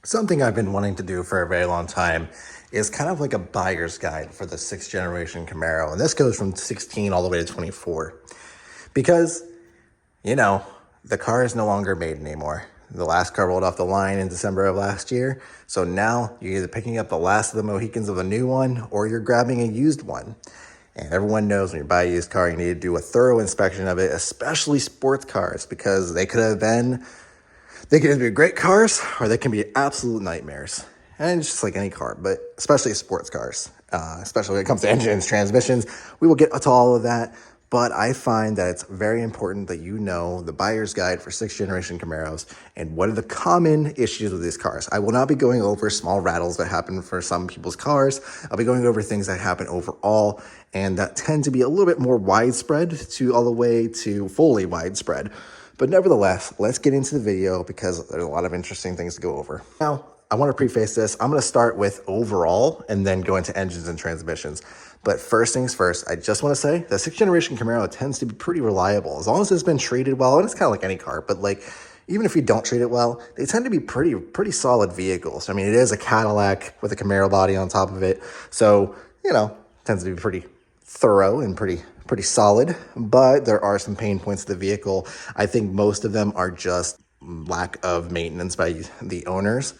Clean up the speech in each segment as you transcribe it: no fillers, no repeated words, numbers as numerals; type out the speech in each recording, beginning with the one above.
Something I've been wanting to do for a very long time is kind of like a buyer's guide for the 6th generation Camaro. And this goes from 16 all the way to 24. Because, you know, the car is no longer made anymore. The last car rolled off the line in December of last year. So now you're either picking up the last of the Mohicans of a new one or you're grabbing a used one. And everyone knows when you buy a used car, you need to do a thorough inspection of it, especially sports cars, because they can either be great cars or they can be absolute nightmares. And it's just like any car, but especially sports cars, especially when it comes to engines, transmissions. We will get to all of that. But I find that it's very important that you know the buyer's guide for 6th generation Camaros and what are the common issues with these cars. I will not be going over small rattles that happen for some people's cars. I'll be going over things that happen overall and that tend to be a little bit more widespread to all the way to fully widespread. But nevertheless, let's get into the video because there's a lot of interesting things to go over. Now, I want to preface this. I'm going to start with overall and then go into engines and transmissions. But first things first, I just want to say the 6th generation Camaro tends to be pretty reliable as long as it's been treated well. And it's kind of like any car, but like even if you don't treat it well, they tend to be pretty solid vehicles. I mean, it is a Cadillac with a Camaro body on top of it. So, you know, tends to be pretty thorough and pretty solid, but there are some pain points to the vehicle. I think most of them are just lack of maintenance by the owners.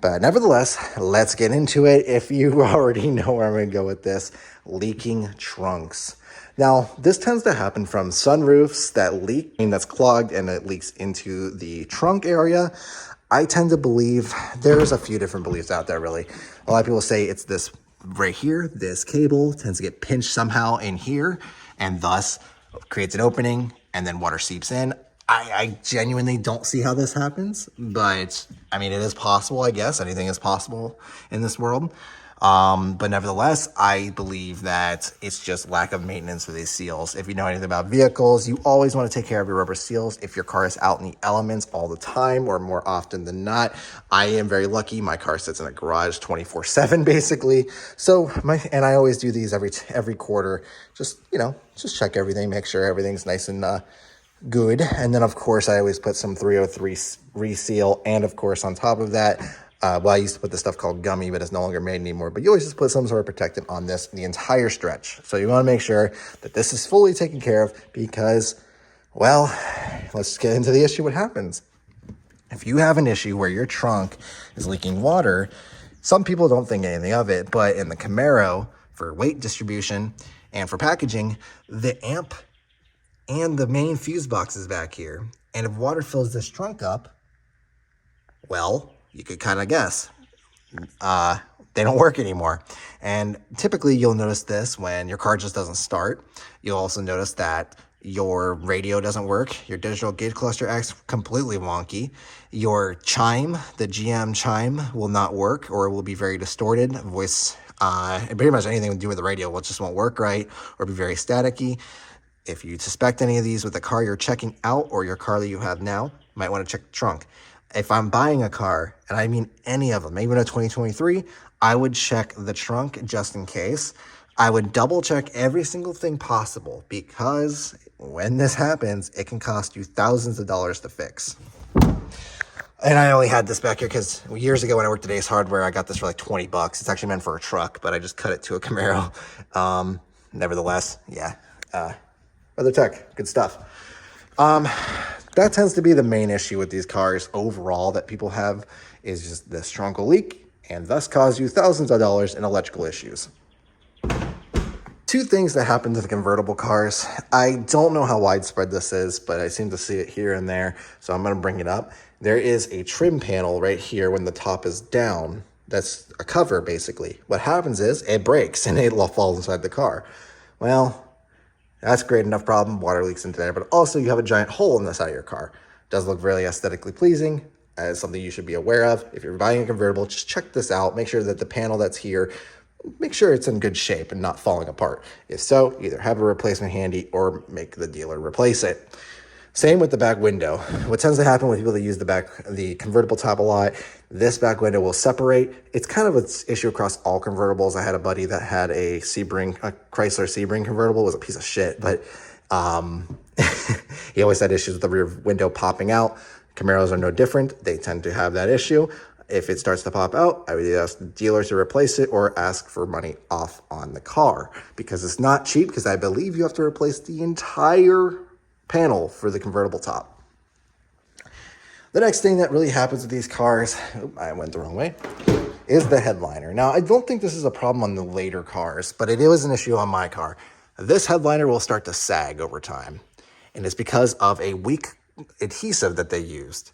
But nevertheless, let's get into it. If you already know where I'm going to go with this, leaking trunks. Now, this tends to happen from sunroofs that leak, that's clogged and it leaks into the trunk area. I tend to believe there's a few different beliefs out there, really. A lot of people say it's this right here. This cable tends to get pinched somehow in here and thus creates an opening and then water seeps in. I genuinely don't see how this happens, but I mean, it is possible, I guess. Anything is possible in this world. But nevertheless, I believe that it's just lack of maintenance for these seals. If you know anything about vehicles, you always want to take care of your rubber seals. If your car is out in the elements all the time or more often than not, I am very lucky. My car sits in a garage 24/7 basically. So and I always do these every quarter. Just check everything, make sure everything's nice and good. And then of course I always put some 303 reseal, and of course on top of that, well, I used to put this stuff called gummy, but it's no longer made anymore. But you always just put some sort of protectant on this the entire stretch. So you want to make sure that this is fully taken care of because, well, let's get into the issue. What happens if you have an issue where your trunk is leaking water? Some people don't think anything of it, but in the Camaro, for weight distribution and for packaging, the amp and the main fuse box is back here. And if water fills this trunk up, well, you could kind of guess. They don't work anymore. And typically you'll notice this when your car just doesn't start. You'll also notice that your radio doesn't work. Your digital gauge cluster acts completely wonky. Your chime, the GM chime, will not work or it will be very distorted. Voice, pretty much anything to do with the radio just won't work right or be very staticky. If you suspect any of these with the car you're checking out or your car that you have now, you might want to check the trunk. If I'm buying a car, and I mean any of them, even a 2023, I would check the trunk just in case. I would double check every single thing possible because when this happens, it can cost you thousands of dollars to fix. And I only had this back here because years ago when I worked at Ace Hardware, I got this for like 20 bucks. It's actually meant for a truck, but I just cut it to a Camaro. Nevertheless, yeah. Other tech, good stuff. That tends to be the main issue with these cars overall that people have is just this trunk will leak and thus cause you thousands of dollars in electrical issues. Two things that happen to the convertible cars. I don't know how widespread this is, but I seem to see it here and there, so I'm going to bring it up. There is a trim panel right here when the top is down. That's a cover, basically. What happens is it breaks and it falls inside the car. Well, that's great enough problem. Water leaks into there, but also you have a giant hole in the side of your car. Does look really aesthetically pleasing. It's something you should be aware of. If you're buying a convertible, just check this out. Make sure that the panel that's here, make sure it's in good shape and not falling apart. If so, either have a replacement handy or make the dealer replace it. Same with the back window. What tends to happen with people that use the convertible top a lot, this back window will separate. It's kind of an issue across all convertibles. I had a buddy that had a Chrysler Sebring convertible. It was a piece of shit, but he always had issues with the rear window popping out. Camaros are no different. They tend to have that issue. If it starts to pop out, I would ask the dealer to replace it or ask for money off on the car, because it's not cheap, because I believe you have to replace the entire panel for the convertible top. The next thing that really happens with these cars, I went the wrong way, is the headliner. Now, I don't think this is a problem on the later cars, but it is an issue on my car. This headliner will start to sag over time, and it's because of a weak adhesive that they used.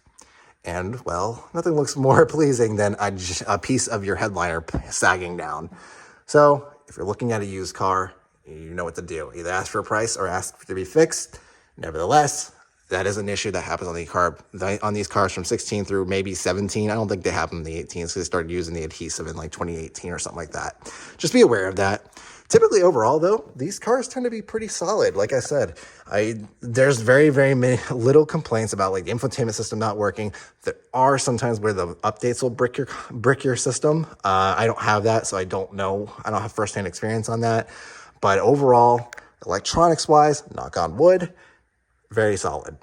And, well, nothing looks more pleasing than a piece of your headliner sagging down. So if you're looking at a used car, you know what to do. Either ask for a price or ask to be fixed. Nevertheless, that is an issue that happens on these cars from 16 through maybe 17. I don't think they have them in the 18s, because they started using the adhesive in like 2018 or something like that. Just be aware of that. Typically, overall, though, these cars tend to be pretty solid. Like I said, there's very, very little complaints about like the infotainment system not working. There are sometimes where the updates will brick your system. I don't have that, so I don't know. I don't have firsthand experience on that. But overall, electronics-wise, knock on wood, very solid.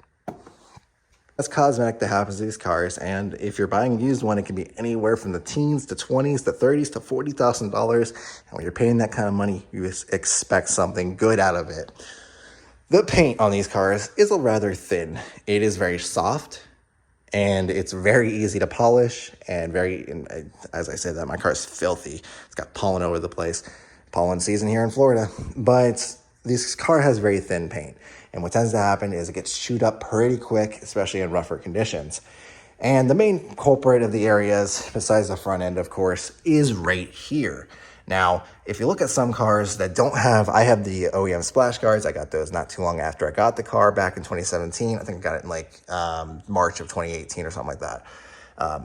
That's cosmetic that happens to these cars, and if you're buying a used one, it can be anywhere from the teens to 20s to 30s to $40,000. And when you're paying that kind of money, you expect something good out of it. The paint on these cars is rather thin. It is very soft, and it's very easy to polish, and as I say that, my car is filthy. It's got pollen over the place. Pollen season here in Florida. But this car has very thin paint. And what tends to happen is it gets chewed up pretty quick, especially in rougher conditions. And the main culprit of the areas, besides the front end, of course, is right here. Now, if you look at some cars that don't have, I have the OEM splash guards. I got those not too long after I got the car back in 2017. I think I got it in like March of 2018 or something like that,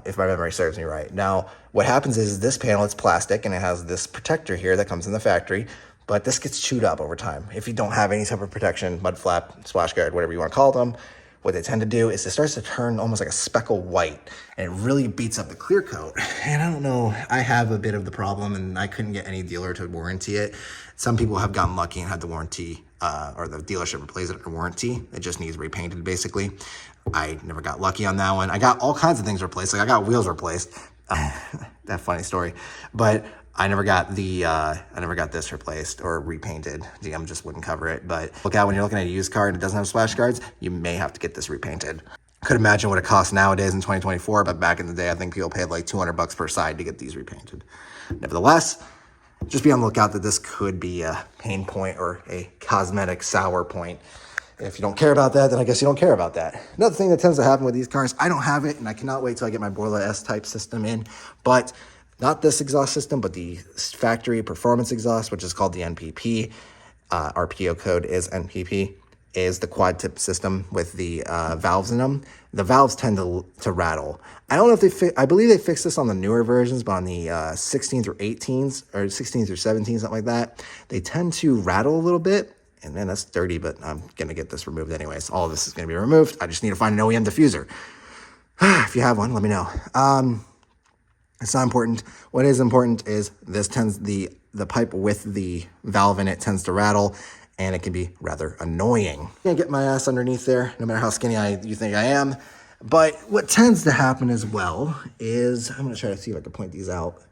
if my memory serves me right. Now, what happens is this panel, it's plastic, and it has this protector here that comes in the factory. But this gets chewed up over time. If you don't have any type of protection, mud flap, splash guard, whatever you want to call them, what they tend to do is it starts to turn almost like a speckle white, and it really beats up the clear coat. And I don't know, I have a bit of the problem, and I couldn't get any dealer to warranty it. Some people have gotten lucky and had the warranty, or the dealership replace it under warranty. It just needs repainted, basically. I never got lucky on that one. I got all kinds of things replaced. Like I got wheels replaced. That funny story. But I never got this replaced or repainted. GM just wouldn't cover it. But look out when you're looking at a used car and it doesn't have splash guards, you may have to get this repainted. I could imagine what it costs nowadays in 2024, but back in the day, I think people paid like $200 per side to get these repainted. Nevertheless, just be on the lookout that this could be a pain point or a cosmetic sour point. If you don't care about that, then I guess you don't care about that. Another thing that tends to happen with these cars, I don't have it, and I cannot wait till I get my Borla S-type system in, but not this exhaust system, but the factory performance exhaust, which is called the NPP. RPO code is NPP, is the quad tip system with the valves in them. The valves tend to rattle. I don't know if I believe they fixed this on the newer versions, but on the 16 through 18s or 16 through 17, something like that, they tend to rattle a little bit. And then that's dirty, but I'm going to get this removed anyways. All of this is going to be removed. I just need to find an OEM diffuser. If you have one, let me know. It's not important. What is important is this tends, the pipe with the valve in it tends to rattle, and it can be rather annoying. I can't get my ass underneath there, no matter how skinny you think I am. But what tends to happen as well is, I'm going to try to see if I can point these out.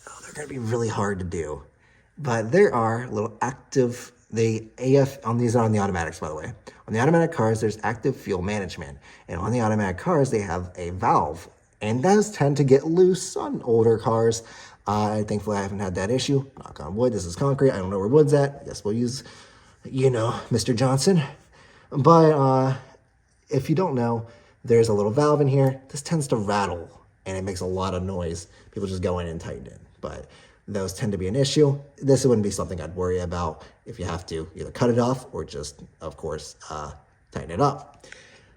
Oh, they're going to be really hard to do. But there are little active, on these are on the automatics, by the way. On the automatic cars, there's active fuel management. And on the automatic cars, they have a valve. And those tend to get loose on older cars. Thankfully, I haven't had that issue. Knock on wood, this is concrete. I don't know where wood's at. I guess we'll use, Mr. Johnson. But if you don't know, there's a little valve in here. This tends to rattle, and it makes a lot of noise. People just go in and tighten it. But those tend to be an issue. This wouldn't be something I'd worry about. If you have to, either cut it off or just, of course, tighten it up.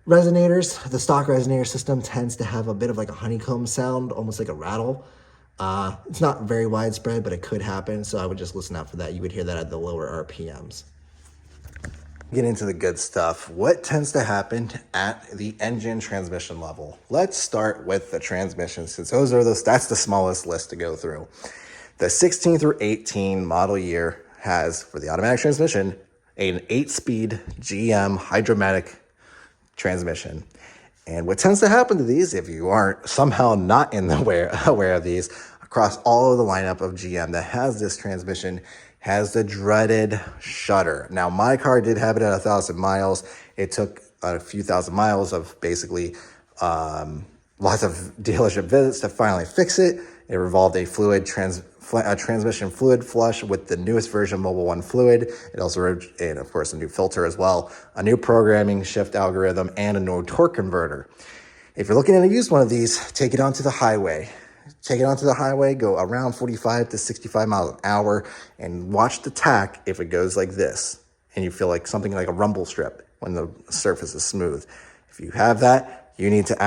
Resonators, the stock resonator system tends to have a bit of like a honeycomb sound, almost like a rattle. It's not very widespread, but it could happen, so I would just listen out for that. You would hear that at the lower RPMs. Get into the good stuff. What tends to happen at the engine transmission level? Let's start with the transmission, since that's the smallest list to go through. The 16 through 18 model year has, for the automatic transmission, an 8-speed GM Hydromatic transmission. And what tends to happen to these, if you aren't somehow not aware of these, across all of the lineup of GM that has this transmission, has the dreaded shudder. Now, my car did have it at 1,000 miles. It took a few thousand miles of basically lots of dealership visits to finally fix it. It involved a transmission fluid flush with the newest version Mobile One fluid. It also, and of course, a new filter as well, a new programming shift algorithm, and a new torque converter. If you're looking at a used one of these, take it onto the highway. Take it onto the highway, go around 45 to 65 miles an hour, and watch the tach if it goes like this, and you feel like something like a rumble strip when the surface is smooth. If you have that, you need to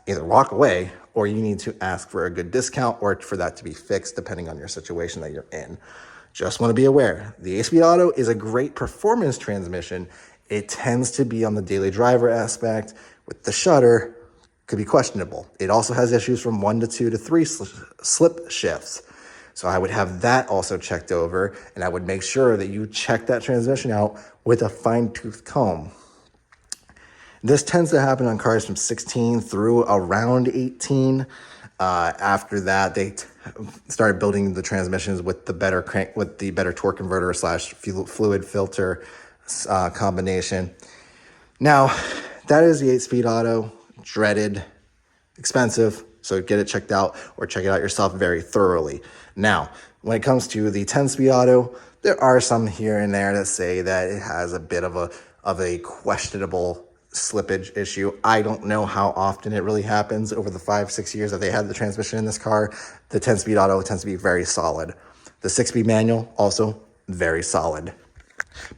either walk away, or you need to ask for a good discount or for that to be fixed depending on your situation that you're in. Just want to be aware, the 8-speed auto is a great performance transmission. It tends to be on the daily driver aspect. With the shudder, could be questionable. It also has issues from 1 to 2 to 3 slip shifts. So I would have that also checked over, and I would make sure that you check that transmission out with a fine-tooth comb. This tends to happen on cars from 16 through around 18. After that, they started building the transmissions with the better torque converter / fluid filter combination. Now, that is the 8-speed auto. Dreaded, expensive, so get it checked out or check it out yourself very thoroughly. Now, when it comes to the 10-speed auto, there are some here and there that say that it has a bit of a questionable slippage issue. I don't know how often it really happens over the 5-6 years that they had the transmission in this car. The 10-speed auto tends to be very solid. The 6-speed manual, also very solid.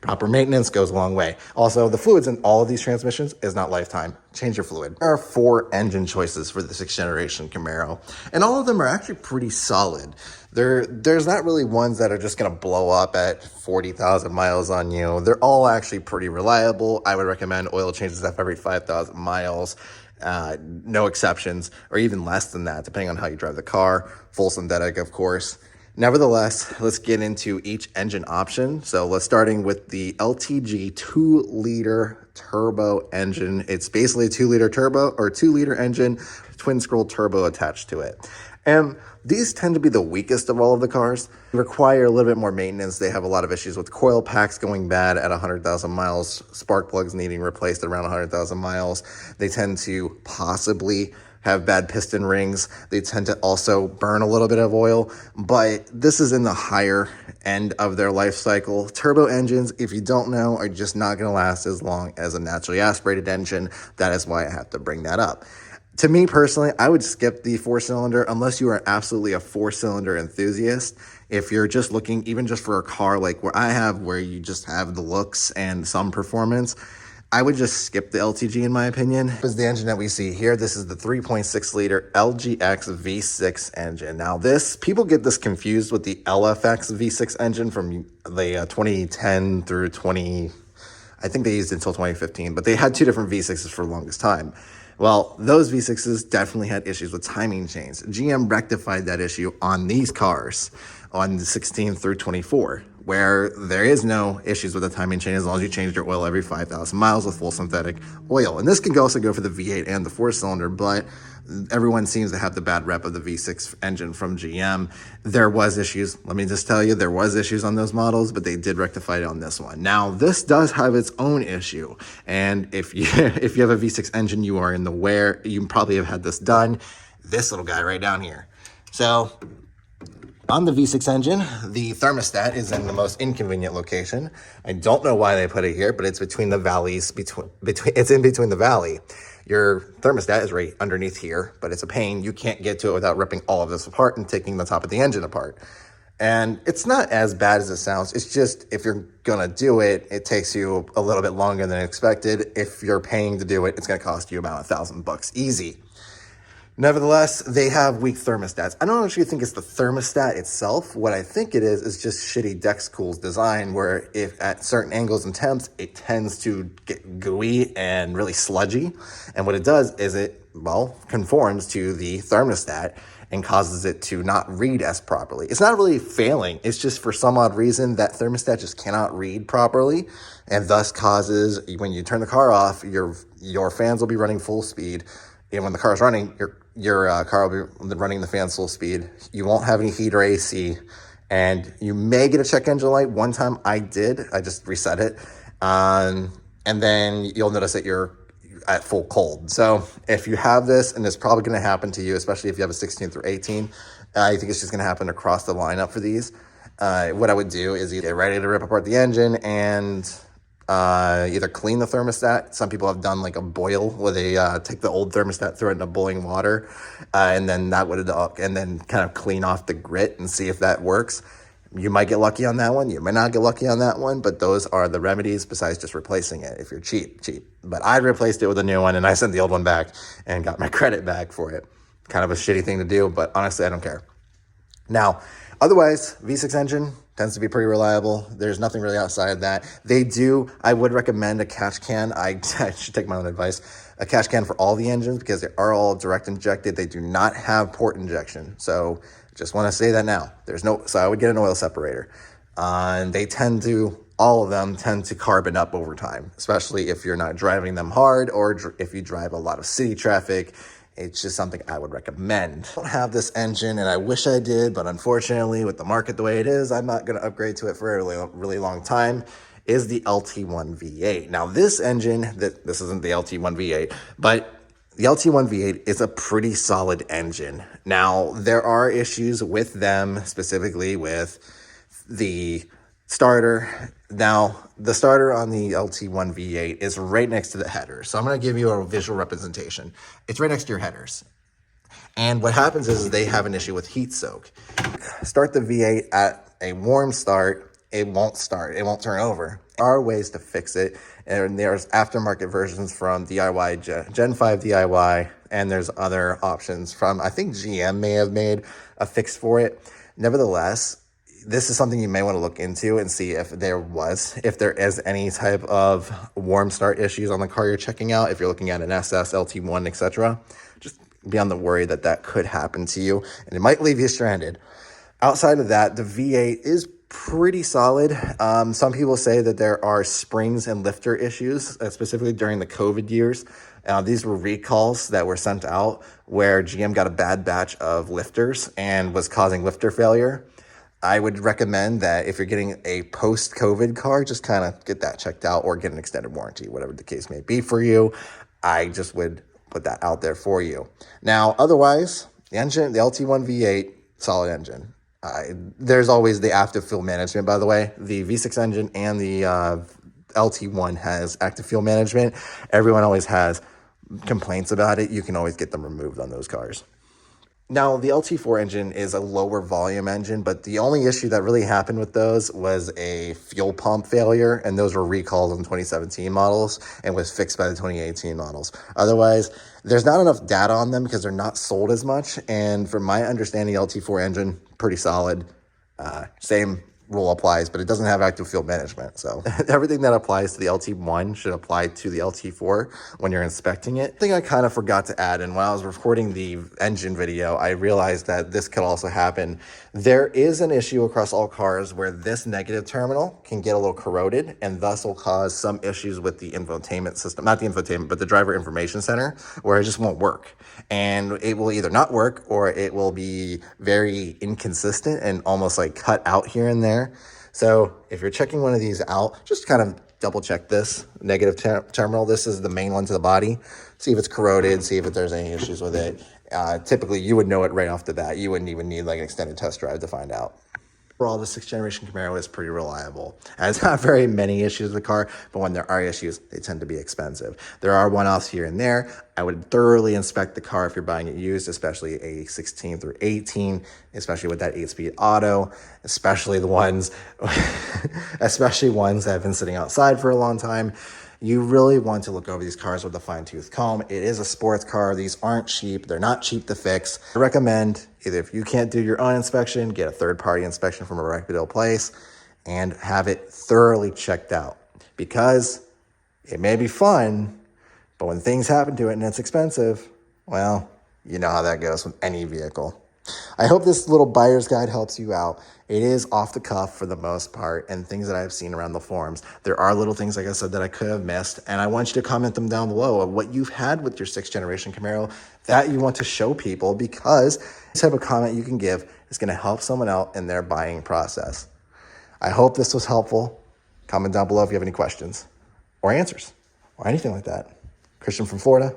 Proper maintenance goes a long way. Also, the fluids in all of these transmissions is not lifetime. Change your fluid. There are 4 engine choices for the 6th generation Camaro, and all of them are actually pretty solid. There's not really ones that are just going to blow up at 40,000 miles on you. They're all actually pretty reliable. I would recommend oil changes every 5,000 miles. No exceptions, or even less than that, depending on how you drive the car. Full synthetic, of course. Nevertheless, let's get into each engine option. So let's starting with the LTG 2-liter turbo engine. It's basically a 2-liter turbo or 2-liter engine, twin scroll turbo attached to it. And these tend to be the weakest of all of the cars. They require a little bit more maintenance. They have a lot of issues with coil packs going bad at 100,000 miles, spark plugs needing replaced at around 100,000 miles. They tend to possibly have bad piston rings. They tend to also burn a little bit of oil, but this is in the higher end of their life cycle. Turbo engines, if you don't know, are just not going to last as long as a naturally aspirated engine. That is why I have to bring that up. To me personally, I would skip the 4-cylinder unless you are absolutely a 4-cylinder enthusiast. If you're just looking even just for a car like where I have, where you just have the looks and some performance, I would just skip the LTG in my opinion. This is the engine that we see here. This is the 3.6-liter LGX V6 engine. Now people get this confused with the LFX V6 engine from the 2010 through I think they used it until 2015, but they had 2 different V6s for the longest time. Well, those V6s definitely had issues with timing chains. GM rectified that issue on these cars on the 16 through 24, where there is no issues with the timing chain as long as you change your oil every 5,000 miles with full synthetic oil. And this can also go for the V8 and the 4-cylinder, but everyone seems to have the bad rep of the V6 engine from GM. There was issues. Let me just tell you, there was issues on those models, but they did rectify it on this one. Now, this does have its own issue. And if you if you have a V6 engine, you are in the wear. You probably have had this done. This little guy right down here. So on the V6 engine, the thermostat is in the most inconvenient location. I don't know why they put it here, but it's between the valleys. It's in between the valley. Your thermostat is right underneath here, but it's a pain. You can't get to it without ripping all of this apart and taking the top of the engine apart. And it's not as bad as it sounds. It's just if you're gonna do it, it takes you a little bit longer than expected. If you're paying to do it, it's gonna cost you about $1,000 easy. Nevertheless, they have weak thermostats. I don't actually think it's the thermostat itself. What I think it is just shitty Dexcool's design, where if at certain angles and temps, it tends to get gooey and really sludgy. And what it does is it, conforms to the thermostat and causes it to not read as properly. It's not really failing. It's just for some odd reason that thermostat just cannot read properly, and thus causes, when you turn the car off, your your fans will be running full speed. And when the car's running, your car will be running the fans full speed. You won't have any heat or AC. And you may get a check engine light. One time I did. I just reset it. And then you'll notice that you're at full cold. So if you have this, and it's probably going to happen to you, especially if you have a 16 through 18, I think it's just going to happen across the lineup for these. What I would do is either get ready to rip apart the engine and either clean the thermostat. Some people have done like a boil where they take the old thermostat, throw it into boiling water, and then and then kind of clean off the grit and see if that works. You might get lucky on that one. You might not get lucky on that one, but those are the remedies besides just replacing it if you're cheap. But I replaced it with a new one, and I sent the old one back and got my credit back for it. Kind of a shitty thing to do, but honestly, I don't care. Now, otherwise, V6 engine tends to be pretty reliable. There's nothing really outside of that. I would recommend a catch can. I should take my own advice. A catch can for all the engines because they are all direct injected. They do not have port injection. So just want to say that now. So I would get an oil separator. And all of them tend to carbon up over time, especially if you're not driving them hard or if you drive a lot of city traffic. It's just something I would recommend. I don't have this engine, and I wish I did, but unfortunately, with the market the way it is, I'm not going to upgrade to it for a really long time, is the LT1 V8. Now, this engine, this isn't the LT1 V8, but the LT1 V8 is a pretty solid engine. Now, there are issues with them, specifically with the starter. Now, the starter on the LT1 V8 is right next to the header. So I'm going to give you a visual representation. It's right next to your headers. And what happens is they have an issue with heat soak. Start the V8 at a warm start, it won't start. It won't turn over. There are ways to fix it. And there's aftermarket versions from DIY, Gen 5 DIY, and there's other options from, I think GM may have made a fix for it. Nevertheless, this is something you may want to look into and see if there is any type of warm start issues on the car you're checking out. If you're looking at an SS, LT1, etc., just be on the worry that could happen to you, and it might leave you stranded. Outside of that, the V8 is pretty solid. Some people say that there are springs and lifter issues, specifically during the COVID years. These were recalls that were sent out where GM got a bad batch of lifters and was causing lifter failure. I would recommend that if you're getting a post-COVID car, just kind of get that checked out or get an extended warranty, whatever the case may be for you. I just would put that out there for you. Now, otherwise, the engine, the LT1 V8, solid engine. There's always the active fuel management, by the way. The V6 engine and the LT1 has active fuel management. Everyone always has complaints about it. You can always get them removed on those cars. Now, the LT4 engine is a lower volume engine, but the only issue that really happened with those was a fuel pump failure, and those were recalled in 2017 models and was fixed by the 2018 models. Otherwise, there's not enough data on them because they're not sold as much, and from my understanding, LT4 engine, pretty solid. Same rule applies, but it doesn't have active fuel management. So everything that applies to the LT1 should apply to the LT4 when you're inspecting it. I think I kind of forgot to add, and when I was recording the engine video, I realized that this could also happen. There is an issue across all cars where this negative terminal can get a little corroded and thus will cause some issues with the infotainment system, not the infotainment, but the driver information center, where it just won't work. And it will either not work or it will be very inconsistent and almost like cut out here and there. So if you're checking one of these out, just kind of double check this negative terminal. This is the main one to the body. See if it's corroded, see if there's any issues with it. Typically, you would know it right off the bat. You wouldn't even need like an extended test drive to find out. Overall, the 6th generation Camaro is pretty reliable. And it's not very many issues with the car, but when there are issues, they tend to be expensive. There are one-offs here and there. I would thoroughly inspect the car if you're buying it used, especially a 16 through 18, especially with that 8-speed auto, especially ones that have been sitting outside for a long time. You really want to look over these cars with a fine-tooth comb. It is a sports car. These aren't cheap. They're not cheap to fix. I recommend either if you can't do your own inspection, get a third-party inspection from a reputable place and have it thoroughly checked out, because it may be fun, but when things happen to it and it's expensive, well, you know how that goes with any vehicle. I hope this little buyer's guide helps you out. It is off the cuff for the most part and things that I've seen around the forums. There are little things, like I said, that I could have missed, and I want you to comment them down below of what you've had with your 6th generation Camaro that you want to show people, because this type of comment you can give is going to help someone out in their buying process. I hope this was helpful. Comment down below if you have any questions or answers or anything like that. Christian from Florida.